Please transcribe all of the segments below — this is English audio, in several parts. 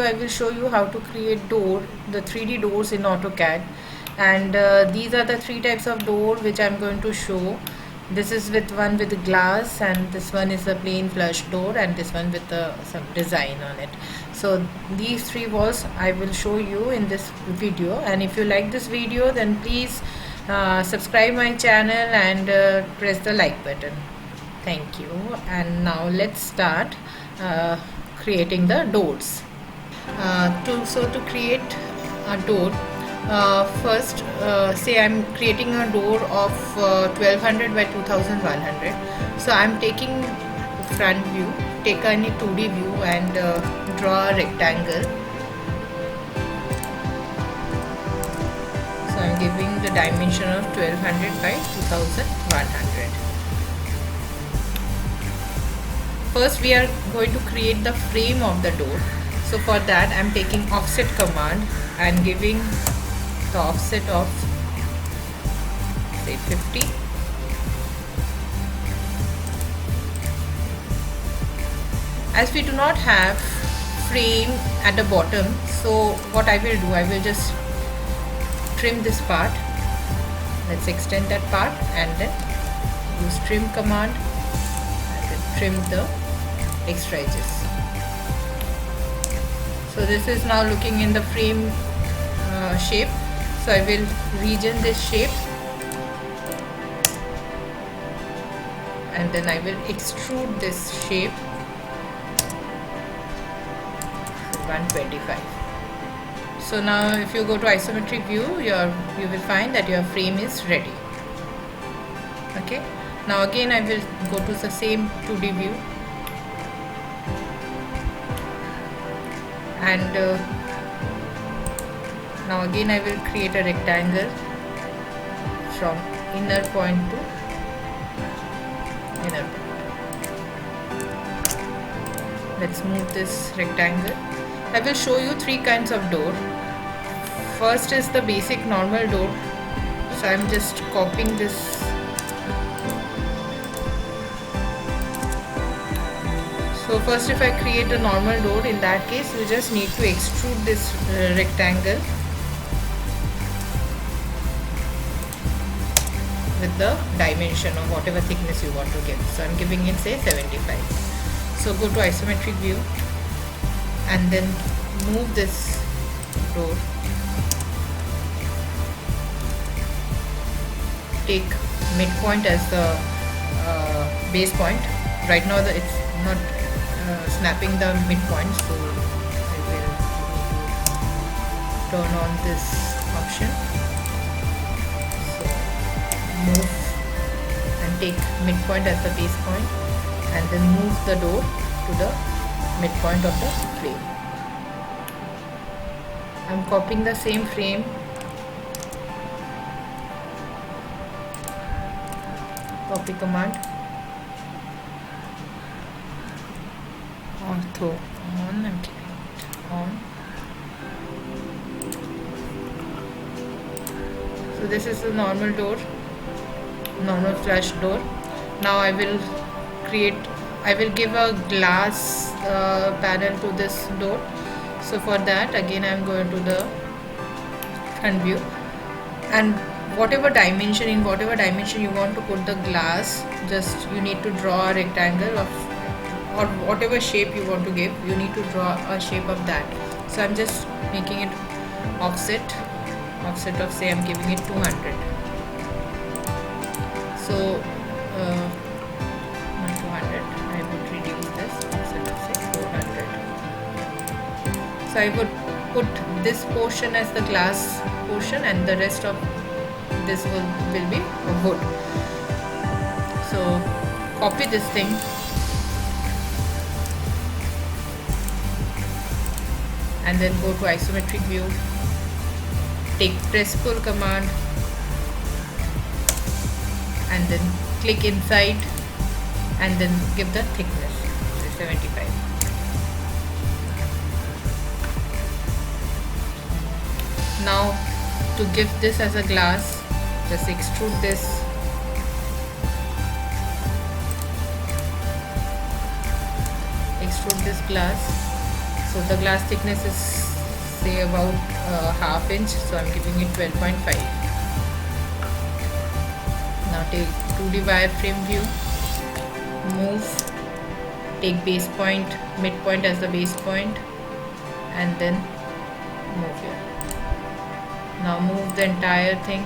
I will show you how to create the 3D doors in AutoCAD. And these are the three types of door which I'm going to show. This is one with glass, and this one is a plain flush door, and this one with some design on it. So these three walls I will show you in this video, and if you like this video, then please subscribe my channel and press the like button. Thank you. And now let's start creating the doors. To create a door, first say I'm creating a door of 1200 by 2100. So I'm taking front view, take any 2D view and draw a rectangle. So I'm giving the dimension of 1200 by 2100. First we are going to create the frame of the door. So for that I'm taking offset command and giving the offset of say 50. As we do not have frame at the bottom, so what I will do, I will just trim this part. Let's extend that part and then use trim command and then trim the extra edges. So this is now looking in the frame shape. So I will region this shape and then I will extrude this shape 125. So now if you go to isometric view, you will find that your frame is ready. Okay. Now again I will go to the same 2D view and now again I will create a rectangle from inner point to inner point. Let's move this rectangle. I will show you three kinds of door. First is the basic normal door. So I'm just copying this. So first if I create a normal door, in that case you just need to extrude this rectangle with the dimension of whatever thickness you want to give. So I'm giving it say 75. So go to isometric view and then move this door. Take midpoint as the base point. Right now it's not snapping the midpoint, so I will turn on this option. So move and take midpoint as the base point and then move the door to the midpoint of the frame. I'm copying the same frame. Copy command. Ortho on and on. So this is the normal door, normal flush door. Now I will give a glass panel to this door. So for that again I am going to the front view and in whatever dimension you want to put the glass, just you need to draw a rectangle of or whatever shape you want to give, you need to draw a shape of that. So I'm just making it offset of say I'm giving it 200. So not 200, I would reduce this instead of say 400. So I would put this portion as the glass portion and the rest of this will be wood. So copy this thing and then go to isometric view, take press pull command and then click inside and then give the thickness, say 75. Now to give this as a glass, just extrude this glass. So the glass thickness is say about half inch, so I'm giving it 12.5. Now take 2D wireframe view, move, take base point, midpoint as the base point, and then move here. Now move the entire thing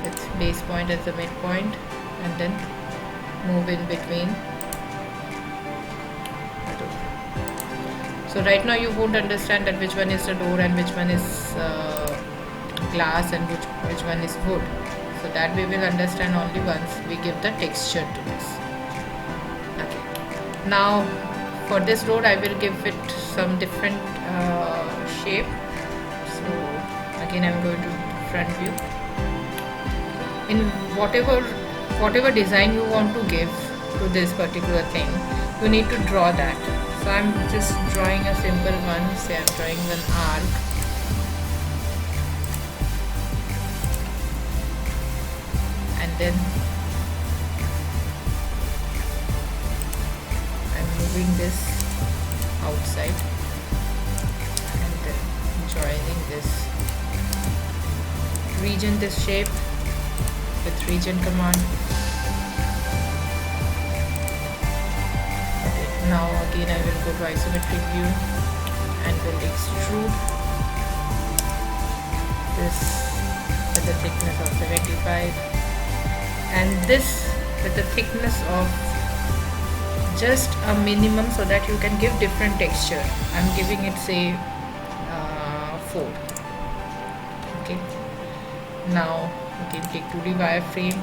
with base point as the midpoint, and then move in between. So right now you won't understand that which one is the door and which one is glass and which one is wood. So that we will understand only once we give the texture to this. Okay. Now for this door I will give it some different shape. So again I'm going to front view. In whatever design you want to give to this particular thing, you need to draw that. So I'm just drawing a simple one. Say I'm drawing an arc. And then I'm moving this outside and then joining this region, this shape with region command. Now again I will go to isometric view and will extrude this with the thickness of 75 and this with the thickness of just a minimum, so that you can give different texture. I'm giving it say 4. Okay. Now again take 2D wireframe,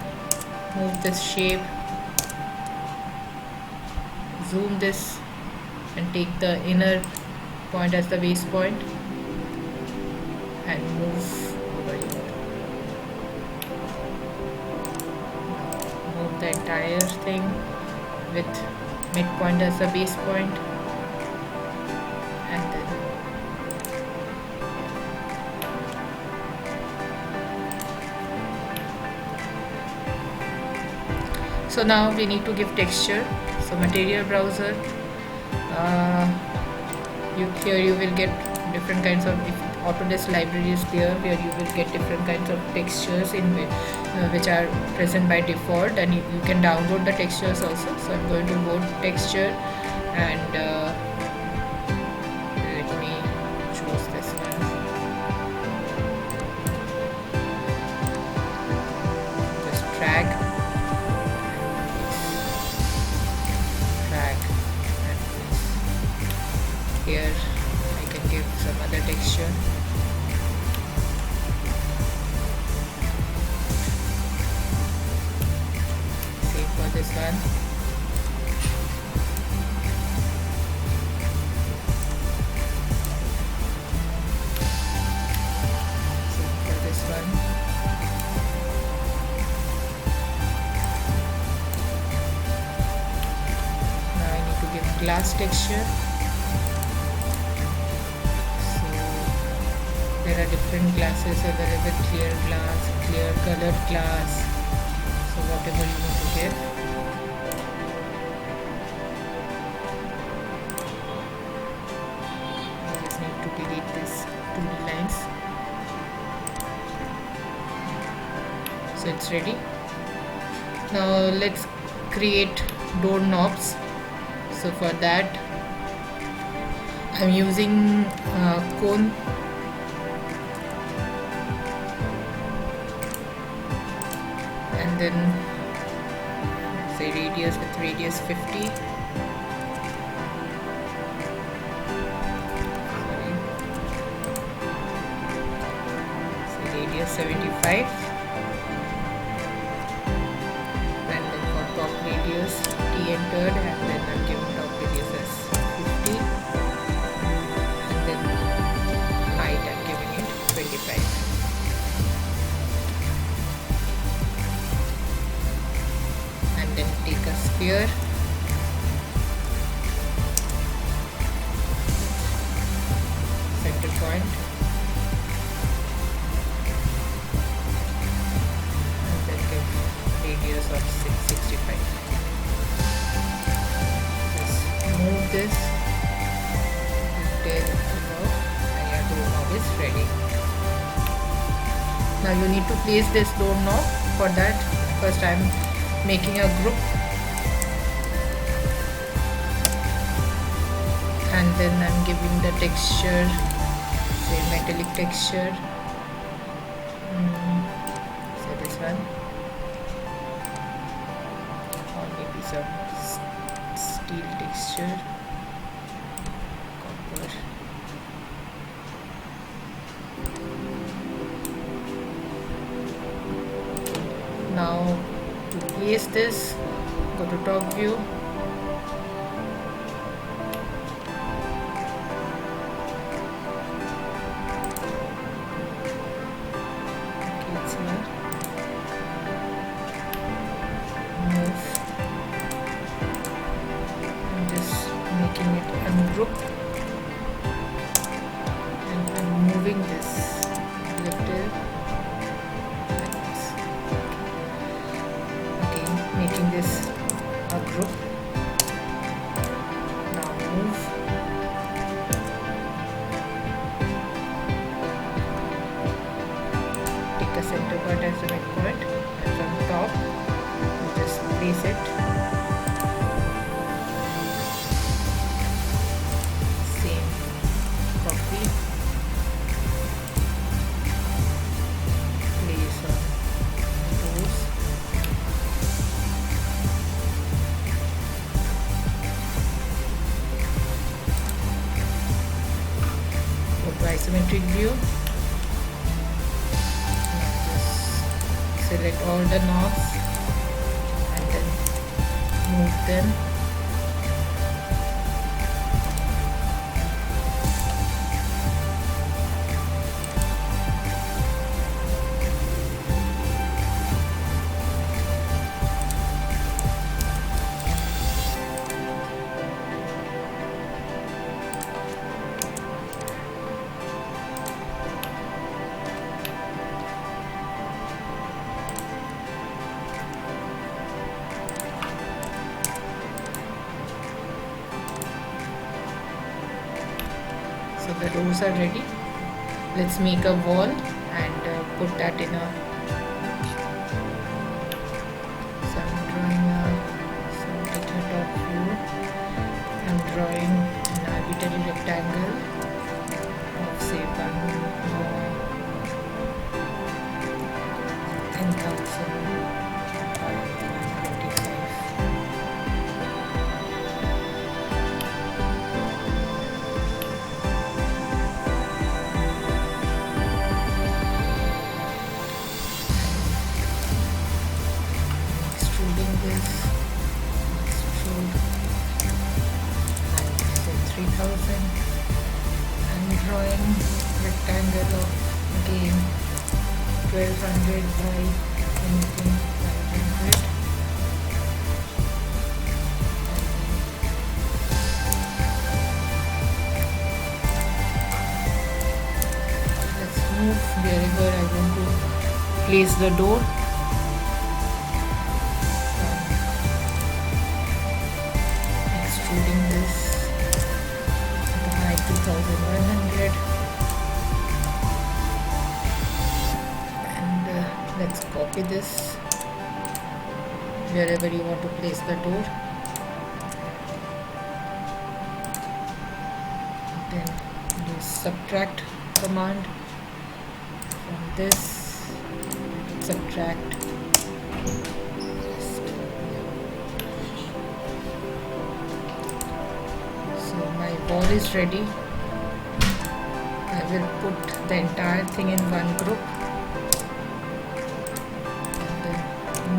move this shape, zoom this and take the inner point as the base point and move over here. Move the entire thing with midpoint as the base point and then so now we need to give texture. So material browser, here you will get different kinds of, if Autodesk library is there, where you will get different kinds of textures in which are present by default, and you can download the textures also. So I'm going to go to texture and let me choose this one. Just drag. Here I can give some other texture. Same for this one. Same for this one. Now I need to give glass texture. There are different glasses available, clear glass, clear colored glass, so whatever you want to give. I just need to delete this 2D lines. So it's ready. Now let's create doorknobs. So for that I'm using cone. And then say radius with radius 50. Say radius 75. And then for top radius T entered, and then I'm giving top radius as 50. And then height I'm giving it 25. Then take a sphere, center point, and then give radius of 665. So this till above, and your doorknob is ready. Now you need to place this doorknob. For that, first I am making a group, and then I am giving the texture, say metallic texture. So this one, or maybe some steel texture, copper. Now to place this, go to top view, okay, it's here, move, I'm just making it ungroup, and I'm moving this little like this. Again, making this a group. Now move, take a center point as the midpoint, and from top you just place it. Same copy, place on doors. Go to isometric view. Now just select all the knobs and then move them. So the doors are ready. Let's make a wall and put that in a. So I'm drawing a. So take the top view. I'm drawing an arbitrary rectangle of say 10,525. This extrude and say 3000. I'm drawing rectangle of again 1200 by anything 500, let's move wherever I want to place the door. Extruding this at the height 2100, and let's copy this wherever you want to place the door. Then use subtract command. From this, subtract. So my wall is ready. I will put the entire thing in one group and then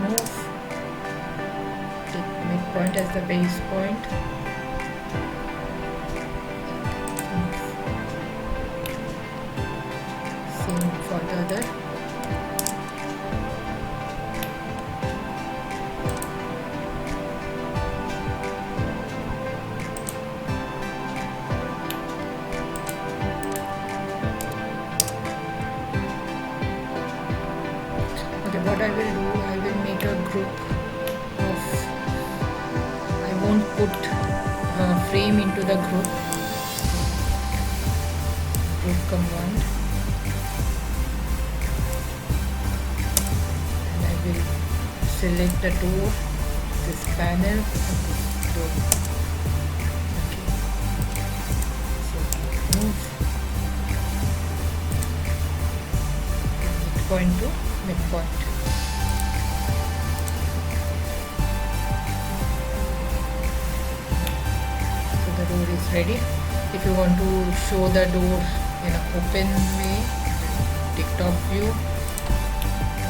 move. Take midpoint as the base point. Same for the other. Okay, what I will do, I will make a group of, I won't put frame frame into the group command, and I will select the door, this panel, and this door. Okay. So move midpoint to midpoint. So the door is ready. If you want to show the door in an open way, take top view,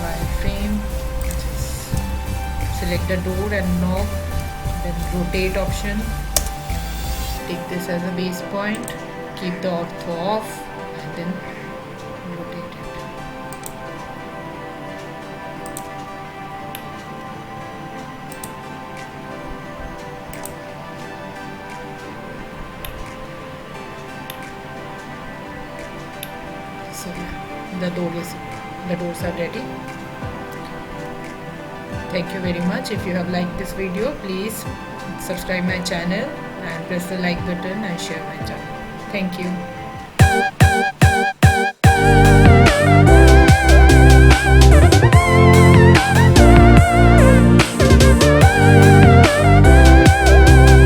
wireframe, just select the door and knob, then rotate option, take this as a base point, keep the ortho off, and then rotate it. So the doors are ready. Thank you very much. If you have liked this video, please subscribe my channel and press the like button and share my channel. Thank you.